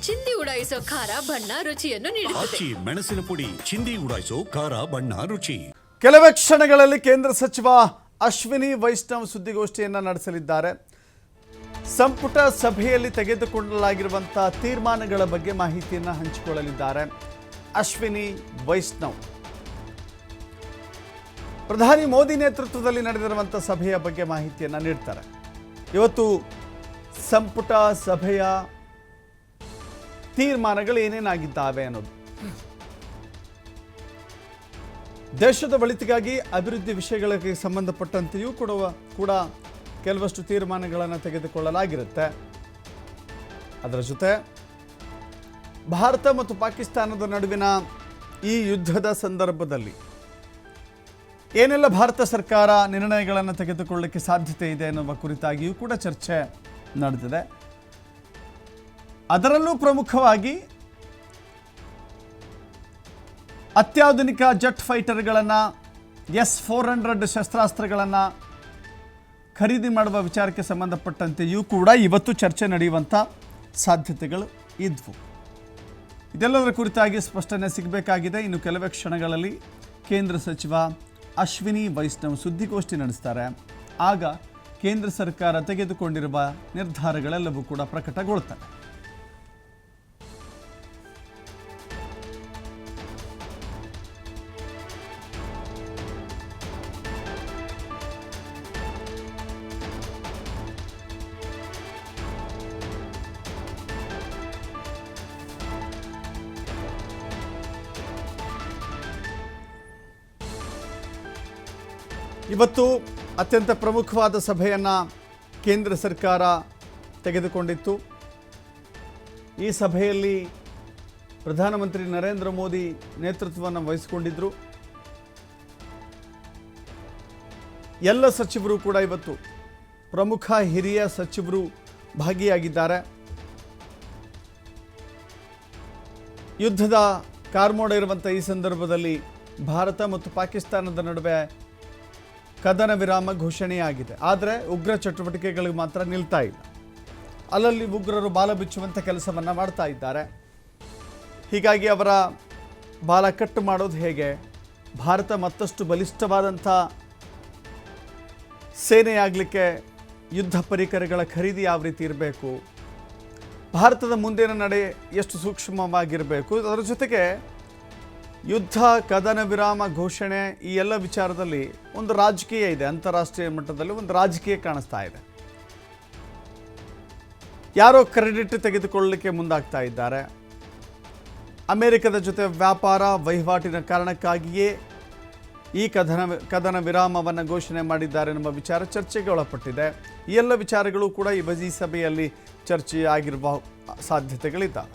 ಚಿಂದಿ ಉಡಾಯಿಸೋ ಖಾರ ಬಣ್ಣ ರುಚಿಯನ್ನು ನೀಡುತ್ತದೆ. ಮೆಣಸಿನ ಪುಡಿ ಚಿಂದಿ ಉಡಾಯಿಸೋ ಖಾರ ಬಣ್ಣ ರುಚಿ. ಕೆಲವೇ ಕ್ಷಣಗಳಲ್ಲಿ ಕೇಂದ್ರ ಸಚಿವ ಅಶ್ವಿನಿ ವೈಷ್ಣವ್ ಸುದ್ದಿಗೋಷ್ಠಿಯನ್ನು ನಡೆಸಲಿದ್ದಾರೆ. ಸಂಪುಟ ಸಭೆಯಲ್ಲಿ ತೆಗೆದುಕೊಳ್ಳಲಾಗಿರುವಂತಹ ತೀರ್ಮಾನಗಳ ಬಗ್ಗೆ ಮಾಹಿತಿಯನ್ನು ಹಂಚಿಕೊಳ್ಳಲಿದ್ದಾರೆ ಅಶ್ವಿನಿ ವೈಷ್ಣವ್. ಪ್ರಧಾನಿ ಮೋದಿ ನೇತೃತ್ವದಲ್ಲಿ ನಡೆದಿರುವಂತಹ ಸಭೆಯ ಬಗ್ಗೆ ಮಾಹಿತಿಯನ್ನು ನೀಡ್ತಾರೆ. ಇವತ್ತು ಸಂಪುಟ ಸಭೆಯ ತೀರ್ಮಾನಗಳು ಏನೇನಾಗಿದ್ದಾವೆ ಅನ್ನೋದು, ದೇಶದ ಒಳಿತಿಗಾಗಿ ಅಭಿವೃದ್ಧಿ ವಿಷಯಗಳಿಗೆ ಸಂಬಂಧಪಟ್ಟಂತೆಯೂ ಕೂಡ ಕೆಲವಷ್ಟು ತೀರ್ಮಾನಗಳನ್ನು ತೆಗೆದುಕೊಳ್ಳಲಾಗಿರುತ್ತೆ. ಅದರ ಜೊತೆ ಭಾರತ ಮತ್ತು ಪಾಕಿಸ್ತಾನದ ನಡುವಿನ ಈ ಯುದ್ಧದ ಸಂದರ್ಭದಲ್ಲಿ ಏನೆಲ್ಲ ಭಾರತ ಸರ್ಕಾರ ನಿರ್ಣಯಗಳನ್ನು ತೆಗೆದುಕೊಳ್ಳಲಿಕ್ಕೆ ಸಾಧ್ಯತೆ ಇದೆ ಎನ್ನುವ ಕುರಿತಾಗಿಯೂ ಕೂಡ ಚರ್ಚೆ ನಡೆದಿದೆ. ಅದರಲ್ಲೂ ಪ್ರಮುಖವಾಗಿ ಅತ್ಯಾಧುನಿಕ ಜೆಟ್ ಫೈಟರ್ಗಳನ್ನು S-400 ಶಸ್ತ್ರಾಸ್ತ್ರಗಳನ್ನು ಖರೀದಿ ಮಾಡುವ ವಿಚಾರಕ್ಕೆ ಸಂಬಂಧಪಟ್ಟಂತೆಯೂ ಕೂಡ ಇವತ್ತು ಚರ್ಚೆ ನಡೆಯುವಂಥ ಸಾಧ್ಯತೆಗಳು ಇದ್ವು. ಇದೆಲ್ಲದರ ಕುರಿತಾಗಿ ಸ್ಪಷ್ಟನೆ ಸಿಗಬೇಕಾಗಿದೆ. ಇನ್ನು ಕೆಲವೇ ಕ್ಷಣಗಳಲ್ಲಿ ಕೇಂದ್ರ ಸಚಿವ ಅಶ್ವಿನಿ ವೈಷ್ಣವ್ ಸುದ್ದಿಗೋಷ್ಠಿ ನಡೆಸ್ತಾರೆ. ಆಗ ಕೇಂದ್ರ ಸರ್ಕಾರ ತೆಗೆದುಕೊಂಡಿರುವ ನಿರ್ಧಾರಗಳೆಲ್ಲವೂ ಕೂಡ ಪ್ರಕಟಗೊಳ್ತವೆ. ಇವತ್ತು ಅತ್ಯಂತ ಪ್ರಮುಖವಾದ ಸಭೆಯನ್ನು ಕೇಂದ್ರ ಸರ್ಕಾರ ತೆಗೆದುಕೊಂಡಿತ್ತು. ಈ ಸಭೆಯಲ್ಲಿ ಪ್ರಧಾನಮಂತ್ರಿ ನರೇಂದ್ರ ಮೋದಿ ನೇತೃತ್ವವನ್ನು ವಹಿಸಿಕೊಂಡಿದ್ದರು. ಎಲ್ಲ ಸಚಿವರು ಕೂಡ ಇವತ್ತು ಪ್ರಮುಖ ಹಿರಿಯ ಸಚಿವರು ಭಾಗಿಯಾಗಿದ್ದಾರೆ. ಯುದ್ಧದ ಕಾರ್ಮೋಡ ಇರುವಂಥ ಈ ಸಂದರ್ಭದಲ್ಲಿ ಭಾರತ ಮತ್ತು ಪಾಕಿಸ್ತಾನದ ನಡುವೆ ಕದನ ವಿರಾಮ ಘೋಷಣೆಯಾಗಿದೆ. ಆದರೆ ಉಗ್ರ ಚಟುವಟಿಕೆಗಳಿಗೆ ಮಾತ್ರ ನಿಲ್ತಾ ಇಲ್ಲ. ಅಲ್ಲಲ್ಲಿ ಉಗ್ರರು ಬಾಲ ಬಿಚ್ಚುವಂಥ ಕೆಲಸವನ್ನು ಮಾಡ್ತಾ ಇದ್ದಾರೆ. ಹೀಗಾಗಿ ಅವರ ಬಾಲ ಕಟ್ಟು ಮಾಡೋದು ಹೇಗೆ, ಭಾರತ ಮತ್ತಷ್ಟು ಬಲಿಷ್ಠವಾದಂಥ ಸೇನೆಯಾಗಲಿಕ್ಕೆ ಯುದ್ಧ ಪರಿಕರಗಳ ಖರೀದಿ ಯಾವ ರೀತಿ ಇರಬೇಕು, ಭಾರತದ ಮುಂದಿನ ನಡೆ ಎಷ್ಟು ಸೂಕ್ಷ್ಮವಾಗಿರಬೇಕು, ಅದರ ಜೊತೆಗೆ ಯುದ್ಧ ಕದನ ವಿರಾಮ ಘೋಷಣೆ ಈ ಎಲ್ಲ ವಿಚಾರದಲ್ಲಿ ಒಂದು ರಾಜಕೀಯ ಇದೆ. ಅಂತಾರಾಷ್ಟ್ರೀಯ ಮಟ್ಟದಲ್ಲಿ ಒಂದು ರಾಜಕೀಯ ಕಾಣಿಸ್ತಾ ಇದೆ. ಯಾರೋ ಕ್ರೆಡಿಟ್ ತೆಗೆದುಕೊಳ್ಳಲಿಕ್ಕೆ ಮುಂದಾಗ್ತಾ ಇದ್ದಾರೆ. ಅಮೆರಿಕದ ಜೊತೆ ವ್ಯಾಪಾರ ವಹಿವಾಟಿನ ಕಾರಣಕ್ಕಾಗಿಯೇ ಈ ಕದನ ವಿರಾಮವನ್ನು ಘೋಷಣೆ ಮಾಡಿದ್ದಾರೆ ಎನ್ನುವ ವಿಚಾರ ಚರ್ಚೆಗೆ ಒಳಪಟ್ಟಿದೆ. ಈ ಎಲ್ಲ ವಿಚಾರಗಳು ಕೂಡ ಈ ಸಭೆಯಲ್ಲಿ ಚರ್ಚೆಯಾಗಿರುವ ಸಾಧ್ಯತೆಗಳಿದ್ದಾವೆ.